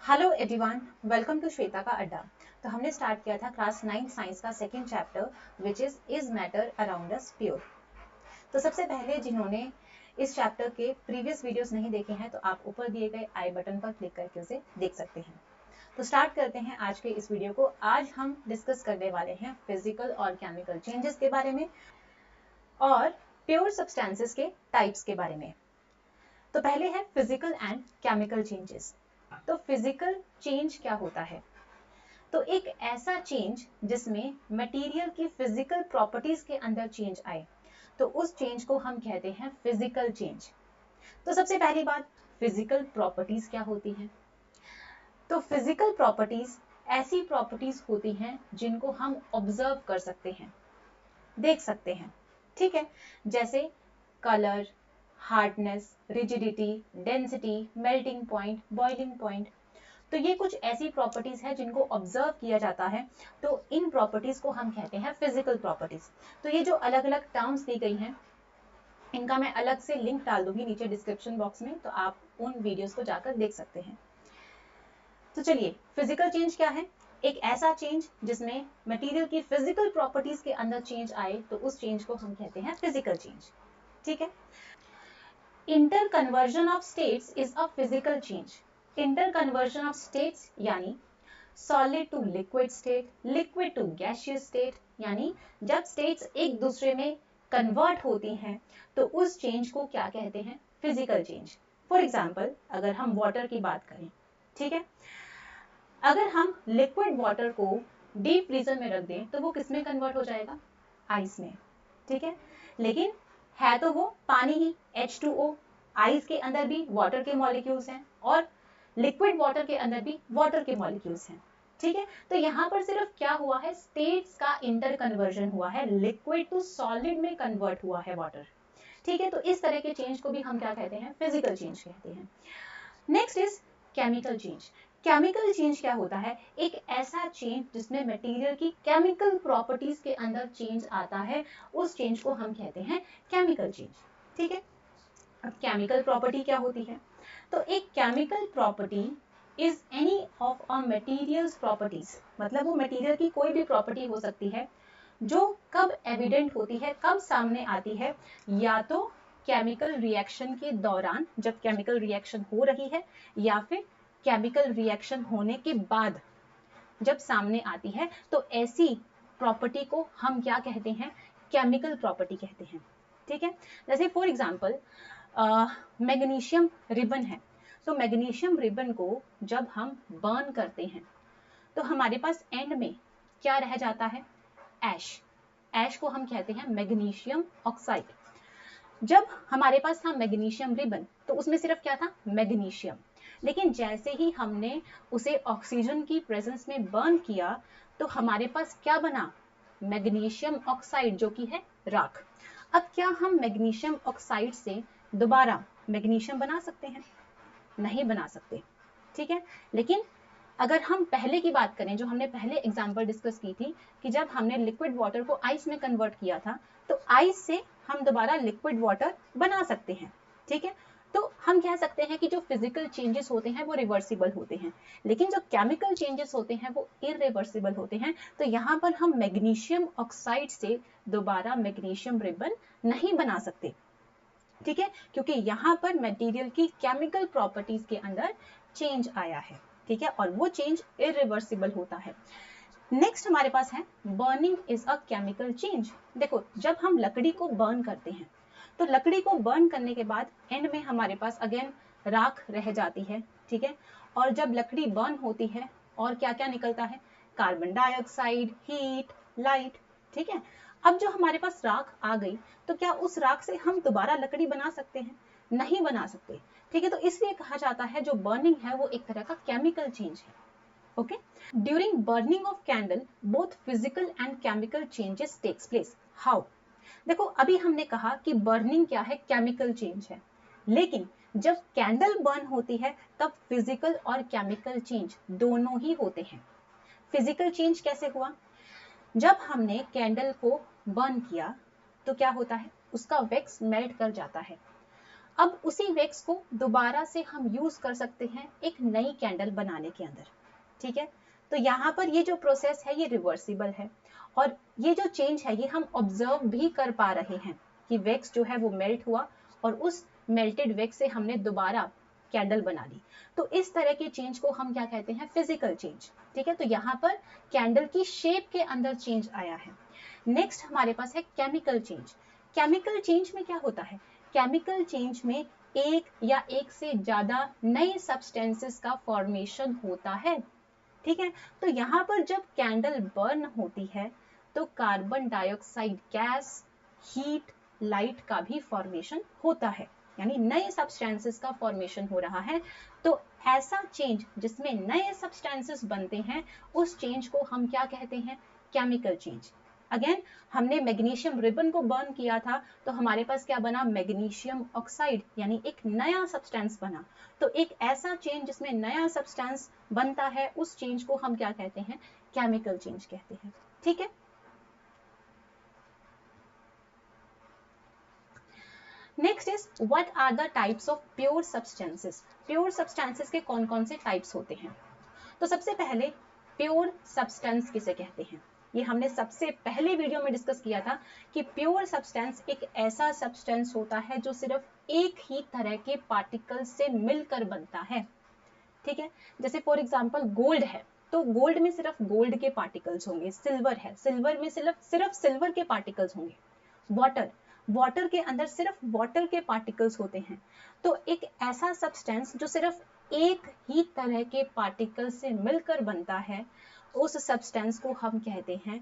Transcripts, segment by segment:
Hello everyone, welcome to Shweta का अड्डा। तो हमने स्टार्ट किया था क्लास 9 साइंस का second chapter which is matter around us pure. तो सबसे पहले जिन्होंने इस चैप्टर के प्रीवियस वीडियोस नहीं देखे हैं तो आप ऊपर दिए गए आई बटन पर क्लिक करके उसे देख सकते हैं। तो स्टार्ट करते हैं आज के इस वीडियो को। आज हम डिस्कस करने वाले हैं फिजिकल और केमिकल चेंजेस के बारे में और प्योर सब्सटेंसेस के टाइप्स के बारे में। तो पहले है फिजिकल एंड केमिकल चेंजेस। तो फिजिकल चेंज क्या होता है? तो एक ऐसा चेंज जिसमें मटेरियल की फिजिकल प्रॉपर्टीज के अंदर चेंज आए, तो उस चेंज को हम कहते हैं फिजिकल चेंज। तो सबसे पहली बात, फिजिकल प्रॉपर्टीज क्या होती हैं? तो फिजिकल प्रॉपर्टीज ऐसी प्रॉपर्टीज होती हैं जिनको हम ऑब्जर्व कर सकते हैं, देख सकते हैं, ठीक है। जैसे colour, hardness, rigidity, density, melting point, boiling point. तो ये कुछ ऐसी प्रॉपर्टीज है जिनको ऑब्जर्व किया जाता है, तो इन प्रॉपर्टीज को हम कहते हैं फिजिकल प्रॉपर्टीज। तो ये जो अलग अलग टर्म्स दी गई हैं, इनका मैं अलग से लिंक डाल दूंगी नीचे डिस्क्रिप्शन बॉक्स में, तो आप उन वीडियोस को जाकर देख सकते हैं। तो चलिए, फिजिकल चेंज क्या है? एक ऐसा चेंज जिसमें मटेरियल की फिजिकल प्रॉपर्टीज के अंदर चेंज आए, तो उस चेंज को हम कहते हैं फिजिकल चेंज, ठीक है। Interconversion of states is a physical change. Interconversion of states यानी solid to liquid state, liquid to gaseous state, यानी जब स्टेट्स एक दूसरे में कन्वर्ट होती हैं तो उस चेंज को क्या कहते हैं? Physical change. फॉर एग्जाम्पल, अगर हम वाटर की बात करें, ठीक है, अगर हम लिक्विड वाटर को डीप फ्रीजर में रख दें तो वो किस में कन्वर्ट हो जाएगा? आइस में, ठीक है। लेकिन है तो वो पानी ही, H2O। आइस के अंदर भी वाटर के मॉलिक्यूल्स हैं और लिक्विड वाटर के अंदर भी वाटर के मॉलिक्यूल्स हैं, ठीक है। तो यहाँ पर सिर्फ क्या हुआ है? स्टेट्स का इंटर कन्वर्जन हुआ है, लिक्विड टू सॉलिड में कन्वर्ट हुआ है वाटर, ठीक है। तो इस तरह के चेंज को भी हम क्या कहते हैं? फिजिकल चेंज कहते हैं। Next is chemical change. Chemical change क्या होता है? एक ऐसा चेंज जिसमें मटेरियल की केमिकल प्रॉपर्टीज के अंदर चेंज आता है, उस चेंज को हम कहते हैं केमिकल चेंज, ठीक है। अब केमिकल प्रॉपर्टी क्या होती है? तो एक chemical property is any of a materials properties, मतलब वो मटेरियल की कोई भी प्रॉपर्टी हो सकती है जो कब एविडेंट होती है, कब सामने आती है? या तो केमिकल रिएक्शन के दौरान, जब केमिकल रिएक्शन हो रही है, या फिर केमिकल रिएक्शन होने के बाद जब सामने आती है। तो ऐसी प्रॉपर्टी को हम क्या कहते हैं? केमिकल प्रॉपर्टी कहते हैं, ठीक है। जैसे फॉर एग्जांपल, मैग्नीशियम रिबन है, तो मैग्नीशियम रिबन को जब हम बर्न करते हैं तो हमारे पास एंड में क्या रह जाता है? ऐश। ऐश को हम कहते हैं मैग्नीशियम ऑक्साइड। जब हमारे पास था मैग्नीशियम रिबन तो उसमें सिर्फ क्या था? मैग्नीशियम। लेकिन जैसे ही हमने उसे ऑक्सीजन की प्रेजेंस में बर्न किया तो हमारे पास क्या बना? मैग्नीशियम ऑक्साइड, जो कि है राख। अब क्या हम मैग्नीशियम ऑक्साइड से दोबारा मैग्नीशियम बना सकते हैं? नहीं बना सकते, ठीक है। लेकिन अगर हम पहले की बात करें, जो हमने पहले एग्जांपल डिस्कस की थी कि जब हमने लिक्विड वाटर को आइस में कन्वर्ट किया था, तो आइस से हम दोबारा लिक्विड वाटर बना सकते हैं, ठीक है। तो हम कह सकते हैं कि जो फिजिकल चेंजेस होते हैं वो रिवर्सिबल होते हैं, लेकिन जो केमिकल चेंजेस होते हैं वो इरिवर्सिबल होते हैं। तो यहाँ पर हम मैग्नीशियम ऑक्साइड से दोबारा मैग्नीशियम रिबन नहीं बना सकते, ठीक है, क्योंकि यहाँ पर मटेरियल की केमिकल प्रॉपर्टीज के अंदर चेंज आया है, ठीक है, और वो चेंज इरिवर्सिबल होता है। नेक्स्ट हमारे पास है burning is a chemical change. देखो, जब हम लकड़ी को बर्न करते हैं तो लकड़ी को बर्न करने के बाद एंड में हमारे पास अगेन राख रह जाती है, ठीक है। और जब लकड़ी बर्न होती है और क्या क्या निकलता है? कार्बन डाइऑक्साइड, हीट, लाइट, ठीक है। अब जो हमारे पास राख आ गई तो क्या उस राख से हम दोबारा लकड़ी बना सकते हैं? नहीं बना सकते, ठीक है। तो इसलिए कहा जाता है जो बर्निंग है वो एक तरह का केमिकल चेंज है, okay. During burning of candle both physical and chemical changes takes place. How? देखो, अभी हमने कहा कि बर्निंग क्या है? केमिकल चेंज है, लेकिन जब कैंडल बर्न होती है तब फिजिकल और केमिकल चेंज दोनों ही होते हैं। फिजिकल चेंज कैसे हुआ? जब हमने कैंडल को बर्न किया तो क्या होता है? उसका वैक्स मेल्ट कर जाता है। अब उसी वैक्स को दोबारा से हम यूज कर सकते हैं एक नई कैंडल बनाने के अंदर, ठीक है। तो यहाँ पर ये जो प्रोसेस है ये रिवर्सिबल है, और ये जो चेंज है ये हम ऑब्जर्व भी कर पा रहे हैं कि वैक्स जो है वो मेल्ट हुआ और उस मेल्टेड वैक्स से हमने दोबारा कैंडल बना ली। तो इस तरह के चेंज को हम क्या कहते हैं, फिजिकल चेंज, ठीक है। तो यहाँ पर कैंडल की शेप के अंदर चेंज आया है। नेक्स्ट हमारे पास है केमिकल चेंज। केमिकल चेंज में क्या होता है, केमिकल चेंज में एक या एक से ज्यादा नए सब्सटेंसेस का फॉर्मेशन होता है, ठीक है। तो यहाँ पर जब कैंडल बर्न होती है तो carbon dioxide gas, heat, light का भी फॉर्मेशन होता है, यानी नए सब्सटेंसेस का फॉर्मेशन हो रहा है। तो ऐसा चेंज जिसमें नए सब्सटेंसेस बनते हैं उस चेंज को हम क्या कहते हैं, केमिकल चेंज। अगेन हमने मैग्नीशियम रिबन को बर्न किया था तो हमारे पास क्या बना, मैग्नीशियम ऑक्साइड, यानी एक नया सब्सटेंस बना। तो एक ऐसा चेंज जिसमें नया सब्सटेंस बनता है उस चेंज को हम क्या कहते हैं, केमिकल चेंज कहते हैं, ठीक है। Next is what are the types of pure substances. Pure substances के कौन कौन से टाइप्स होते हैं। तो सबसे पहले प्योर सब्सटेंस किसे कहते हैं, ये हमने सबसे पहले वीडियो में डिस्कस किया था कि प्योर सब्सटेंस एक ऐसा सब्सटेंस होता है जो सिर्फ एक ही तरह के पार्टिकल से मिलकर बनता है, ठीक है। जैसे फॉर एग्जांपल गोल्ड है तो गोल्ड में सिर्फ गोल्ड के पार्टिकल्स होंगे, सिल्वर है, सिल्वर में सिर्फ सिल्वर के पार्टिकल्स होंगे, वाटर, वाटर के अंदर सिर्फ वाटर के पार्टिकल्स होते हैं। तो एक ऐसा सब्सटेंस जो सिर्फ एक ही तरह के पार्टिकल से मिलकर बनता है उस सब्सटेंस को हम कहते हैं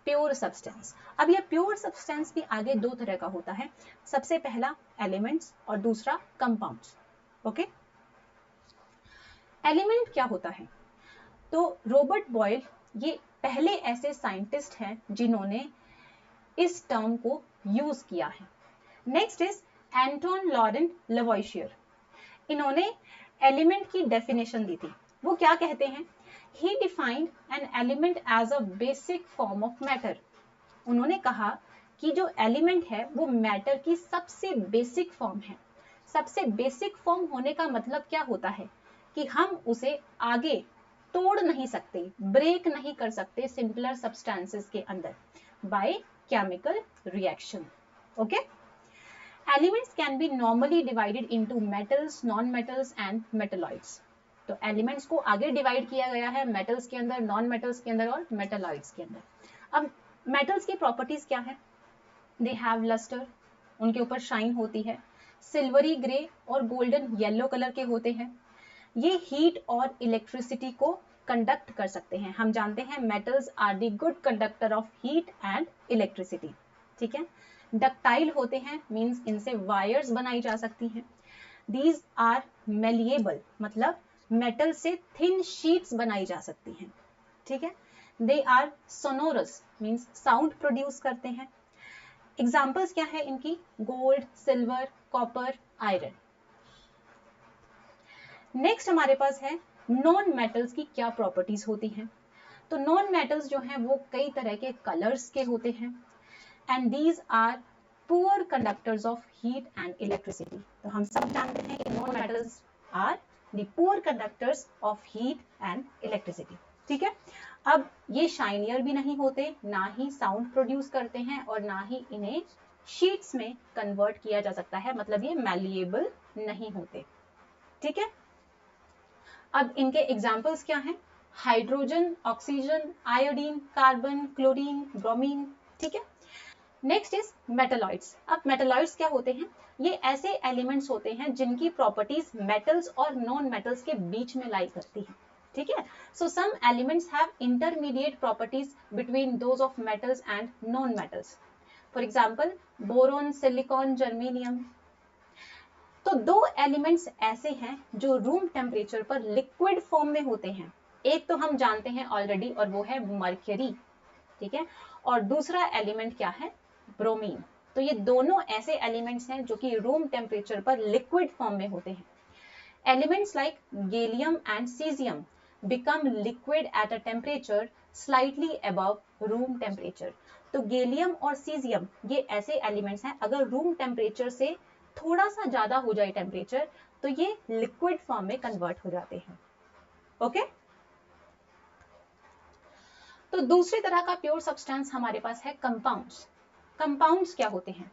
प्योर सब्सटेंस। अब ये प्योर सब्सटेंस भी आगे दो तरह का होता है, सबसे पहला एलिमेंट्स और दूसरा कंपाउंड्स, ओके। एलिमेंट क्या होता है, तो रॉबर्ट बॉयल ये पहले ऐसे साइंटिस्ट हैं जिन्होंने इस टर्म को यूज किया है। नेक्स्ट इज एंटोन लॉरेंट लवॉइशियर, इन्होंने एलिमेंट की डेफिनेशन दी थी। वो क्या कहते हैं, he defined an element as a basic form of matter. उन्होंने कहा कि जो एलिमेंट है वो मैटर की सबसे बेसिक फॉर्म है। सबसे बेसिक फॉर्म होने का मतलब क्या होता है कि हम उसे आगे तोड़ नहीं सकते, ब्रेक नहीं कर सकते सिंपलर सब्सटेंसेस के अंदर bye chemical reaction, okay. Elements can be normally divided into metals, non-metals and metalloids. तो elements को आगे divide किया गया है metals के अंदर, non-metals के अंदर और metalloids के अंदर। अब metals की properties क्या है, they have luster, उनके ऊपर shine होती है, silvery grey और golden yellow कलर के होते हैं, ये heat और electricity को कंडक्ट कर सकते हैं। हम जानते हैं metals are the good conductor of heat and electricity, ठीक है। डक्टाइल होते हैं, मींस इनसे वायर्स बनाई जा सकती हैं। दीज आर मेलिएबल, मतलब मेटल से थिन शीट्स बनाई जा सकती हैं, ठीक है। They are sonorous, means sound produce करते हैं। एग्जाम्पल्स क्या है इनकी, gold, silver, copper, iron. Next हमारे पास है नॉन मेटल्स की क्या प्रॉपर्टीज होती हैं। तो नॉन मेटल्स जो हैं वो कई तरह के कलर्स के होते हैं and these are poor conductors of heat and electricity. तो हम सब जानते हैं कि non metals are the poor conductors of heat and electricity, ठीक है। अब ये शाइनियर भी नहीं होते, ना ही साउंड प्रोड्यूस करते हैं और ना ही इन्हें शीट्स में कन्वर्ट किया जा सकता है, मतलब ये मैलिएबल नहीं होते, ठीक है। अब इनके एग्जाम्पल्स क्या हैं, hydrogen, oxygen, iodine, carbon, chlorine, bromine, ठीक है। Next is metalloids. अब मेटलॉइड्स क्या होते हैं, ये ऐसे एलिमेंट्स होते हैं जिनकी प्रॉपर्टीज मेटल्स और नॉन मेटल्स के बीच में लाई करती है, ठीक है। So some elements have intermediate properties between those of metals and non metals. For example boron, silicon, germanium. तो दो एलिमेंट्स ऐसे हैं जो रूम टेम्परेचर पर लिक्विड फॉर्म में होते हैं। एक तो हम जानते हैं ऑलरेडी और वो है मर्क्यूरी, ठीक है, और दूसरा एलिमेंट क्या है, ब्रोमीन। तो ये दोनों ऐसे एलिमेंट्स हैं जो कि रूम टेम्परेचर पर लिक्विड फॉर्म में होते हैं। Elements like gallium and caesium become liquid at a temperature slightly above room temperature. तो गैलियम और सीजियम ये ऐसे एलिमेंट्स हैं, अगर रूम टेम्परेचर से थोड़ा सा ज्यादा हो जाए टेम्परेचर तो ये लिक्विड फॉर्म में कन्वर्ट हो जाते हैं। ओके, तो दूसरी तरह का प्योर सब्सटेंस हमारे पास है कंपाउंड्स। कंपाउंड्स क्या होते हैं?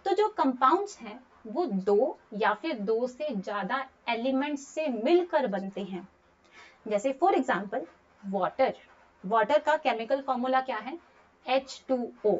तो जो कंपाउंड्स हैं वो दो या फिर दो से ज्यादा एलिमेंट्स से मिलकर बनते हैं। जैसे फॉर एग्जांपल वाटर, वाटर का केमिकल फॉर्मूला क्या है? H2O,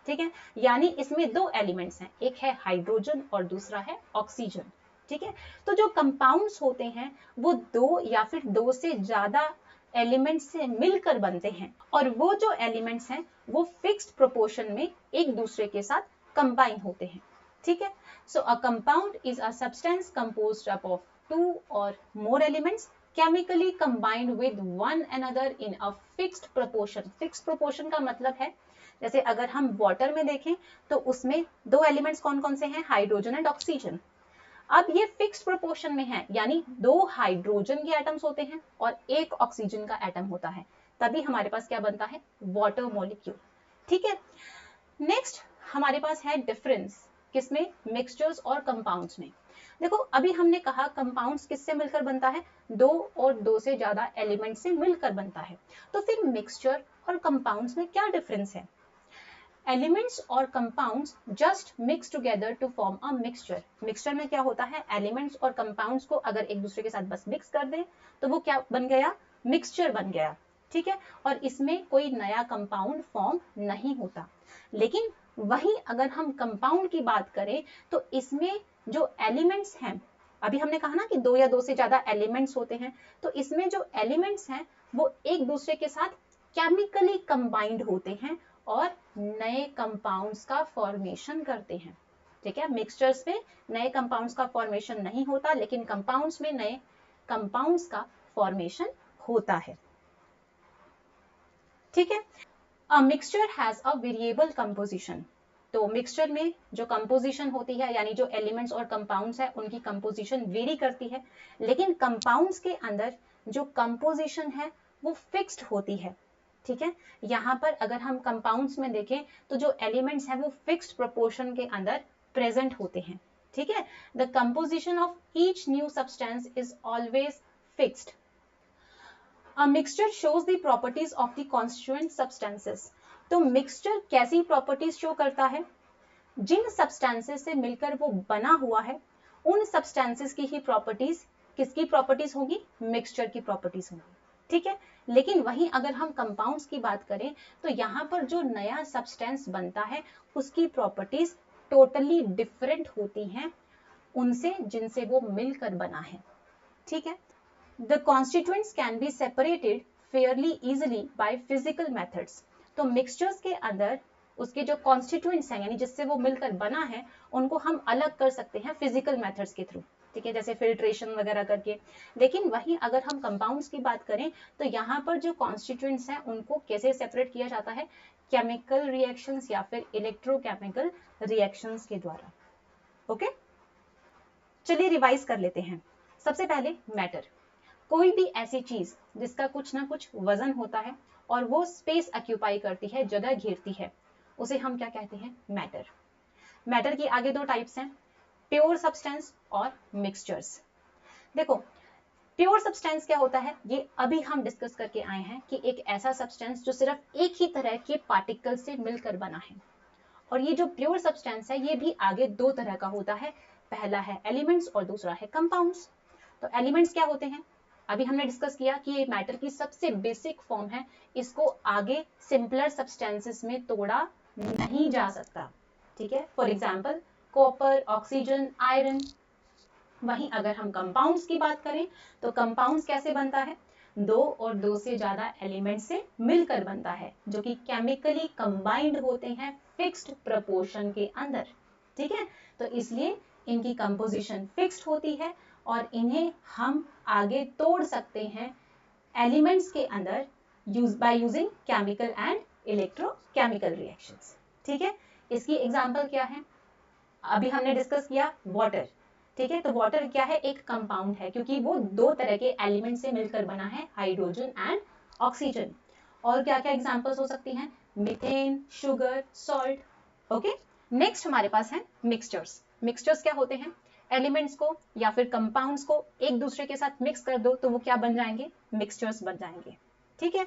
ठीक है, यानी इसमें दो एलिमेंट्स हैं, एक है हाइड्रोजन और दूसरा है ऑक्सीजन, ठीक है। तो जो कंपाउंड्स होते हैं वो दो या फिर दो से ज्यादा एलिमेंट्स से मिलकर बनते हैं और वो जो एलिमेंट्स हैं वो फिक्स्ड प्रोपोर्शन में एक दूसरे के साथ कंबाइन होते हैं, ठीक है। So a compound is a substance composed up of two or more elements chemically combined with one another in a fixed proportion। fixed proportion का मतलब है जैसे अगर हम वाटर में देखें तो उसमें दो एलिमेंट्स कौन कौन से हैं? Hydrogen and oxygen. अब ये फिक्स्ड प्रोपोर्शन में है, यानी दो हाइड्रोजन के एटम्स होते हैं और एक ऑक्सीजन का एटम होता है, तभी हमारे पास क्या बनता है? वाटर मॉलिक्यूल, ठीक है। नेक्स्ट हमारे पास है डिफरेंस, किसमें? मिक्सचर्स और कंपाउंड्स में। देखो अभी हमने कहा कंपाउंड्स किससे मिलकर बनता है? दो और दो से ज्यादा एलिमेंट से मिलकर बनता है। तो फिर मिक्सचर और कंपाउंड्स में क्या डिफरेंस है? एलिमेंट्स और compounds just mix together to form a mixture. Mixture में क्या होता है? एलिमेंट्स और कंपाउंड्स को अगर एक दूसरे के साथ बस मिक्स कर दें तो वो क्या बन गया? मिक्सचर बन गया, ठीक है। और इसमें कोई नया कंपाउंड फॉर्म नहीं होता। लेकिन वहीं अगर हम कंपाउंड की बात करें तो इसमें जो एलिमेंट्स हैं, अभी हमने कहा ना कि दो या दो से ज्यादा एलिमेंट्स होते हैं, तो इसमें जो एलिमेंट्स हैं वो एक दूसरे के साथ केमिकली कंबाइंड होते हैं और नए कंपाउंड्स का फॉर्मेशन करते हैं, ठीक है। मिक्सचर्स में नए कंपाउंड्स का फॉर्मेशन नहीं होता, लेकिन कंपाउंड्स में नए कंपाउंड्स का फॉर्मेशन होता है, ठीक है। A mixture has a variable composition. तो मिक्सचर में जो कंपोजिशन होती है, यानी जो एलिमेंट्स और कंपाउंड्स है उनकी कंपोजिशन वेरी करती है, लेकिन कंपाउंड्स के अंदर जो कंपोजिशन है वो फिक्स्ड होती है, ठीक है। यहाँ पर अगर हम कंपाउंड्स में देखें तो जो एलिमेंट्स हैं वो फिक्स्ड प्रोपोर्शन के अंदर प्रेजेंट होते हैं, ठीक है। The composition of each new substance is always fixed. A mixture shows the properties of the constituent substances। तो मिक्सचर कैसी प्रॉपर्टीज शो करता है? जिन सब्सटेंसेस से मिलकर वो बना हुआ है उन सब्सटेंसेस की ही प्रॉपर्टीज किसकी प्रॉपर्टीज होगी? मिक्सचर की प्रॉपर्टीज होंगी, ठीक है। लेकिन वहीं अगर हम कंपाउंड्स की बात करें तो यहाँ पर जो नया सब्सटेंस बनता है उसकी प्रॉपर्टीज टोटली डिफरेंट होती हैं उनसे जिनसे वो मिलकर बना है, ठीक है। The constituents can be separated fairly easily by physical methods। तो मिक्सचर्स के अंदर उसके जो कॉन्स्टिट्यूएंट्स हैं यानी जिससे वो मिलकर बना है उनको हम अलग कर सकते हैं फिजिकल मेथड्स के थ्रू, ठीक है, जैसे फिल्ट्रेशन वगैरह करके। लेकिन वहीं अगर हम कंपाउंड्स की बात करें तो यहाँ पर जो कॉन्स्टिट्यूएंट्स हैं उनको कैसे सेपरेट किया जाता है? केमिकल रिएक्शंस या फिर इलेक्ट्रोकेमिकल रिएक्शंस के द्वारा। ओके, चलिए रिवाइज कर लेते हैं। सबसे पहले मैटर, कोई भी ऐसी चीज जिसका कुछ ना कुछ वजन होता है और वो स्पेस ऑक्यूपाई करती है, जगह घेरती है, उसे हम क्या कहते हैं? मैटर। मैटर की आगे दो टाइप्स हैं, प्योर सब्सटेंस और मिक्सचर्स। देखो प्योर सब्सटेंस क्या होता है, ये अभी हम डिस्कस करके आए हैं कि एक ऐसा सब्सटेंस जो सिर्फ एक ही तरह के पार्टिकल से मिलकर बना है। और ये जो प्योर सब्सटेंस है ये भी आगे दो तरह का होता है, पहला है एलिमेंट्स और दूसरा है कंपाउंड्स। तो एलिमेंट्स क्या होते हैं? अभी हमने डिस्कस किया कि ये मैटर की सबसे बेसिक फॉर्म है, इसको आगे सिंपलर सब्सटेंसेस में तोड़ा नहीं जा सकता, ठीक है। For example copper, oxygen, iron. वहीं अगर हम कंपाउंड्स की बात करें तो कंपाउंड्स कैसे बनता है? दो और दो से ज्यादा एलिमेंट से मिलकर बनता है जो कि केमिकली कंबाइंड होते हैं फिक्स्ड प्रोपोर्शन के अंदर, ठीक है। तो इसलिए इनकी कंपोजिशन फिक्स्ड होती है और इन्हें हम आगे तोड़ सकते हैं एलिमेंट्स के अंदर by using chemical and electrochemical reactions, ठीक है। इसकी एग्जांपल क्या है? अभी हमने डिस्कस किया वाटर, ठीक है। तो वाटर क्या है? एक कंपाउंड है क्योंकि वो दो तरह के एलिमेंट से मिलकर बना है, हाइड्रोजन एंड ऑक्सीजन। और क्या क्या एग्जांपल्स हो सकती हैं? Methane, sugar, salt. Okay, next हमारे पास है मिक्सचर्स। मिक्सचर्स क्या होते हैं, एलिमेंट्स को या फिर कंपाउंड्स को एक दूसरे के साथ मिक्स कर दो तो वो क्या बन जाएंगे, मिक्सचर्स बन जाएंगे। ठीक है,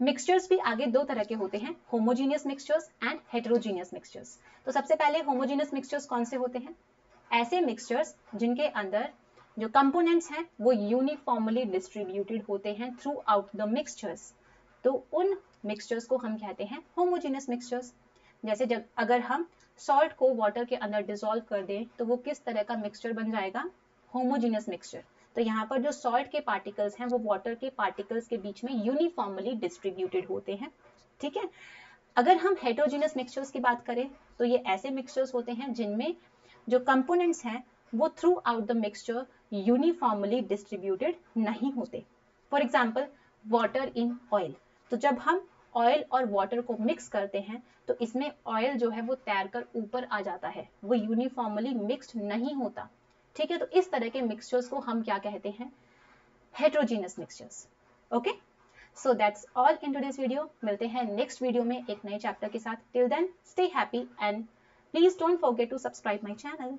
मिक्सचर्स भी आगे दो तरह के होते हैं, homogeneous mixtures and heterogeneous mixtures. तो सबसे पहले होमोजीनियस मिक्सचर्स कौन से होते हैं, ऐसे मिक्सचर्स जिनके अंदर जो कंपोनेंट्स हैं वो यूनिफॉर्मली डिस्ट्रीब्यूटेड होते हैं थ्रू आउट द मिक्सचर्स, तो उन मिक्सचर्स को हम कहते हैं होमोजीनियस मिक्सचर्स। जैसे जब अगर हम सॉल्ट को वाटर के अंदर डिसॉल्व कर दें तो वो किस तरह का मिक्सचर बन जाएगा, होमोजीनियस मिक्सचर। तो यहाँ पर जो सॉल्ट के पार्टिकल्स हैं वो वाटर के पार्टिकल्स के बीच में यूनिफॉर्मली डिस्ट्रीब्यूटेड होते हैं। ठीक है, अगर हम हेटेरोजीनियस मिक्सचर्स की बात करें तो ये ऐसे मिक्सचर्स होते हैं जिनमें जो कंपोनेंट्स हैं वो through out the mixture uniformly distributed नहीं होते। For example water in oil, तो जब हम ऑयल और वाटर को मिक्स करते हैं तो इसमें ऑयल जो है वो तैरकर ऊपर आ जाता है, वो यूनिफॉर्मली मिक्स्ड नहीं होता। ठीक है, तो इस तरह के मिक्सचर्स को हम क्या कहते हैं, heterogeneous mixtures. Okay, so that's all in today's video. मिलते हैं नेक्स्ट वीडियो में एक नए चैप्टर के साथ। Till then stay happy and please don't forget to subscribe my channel.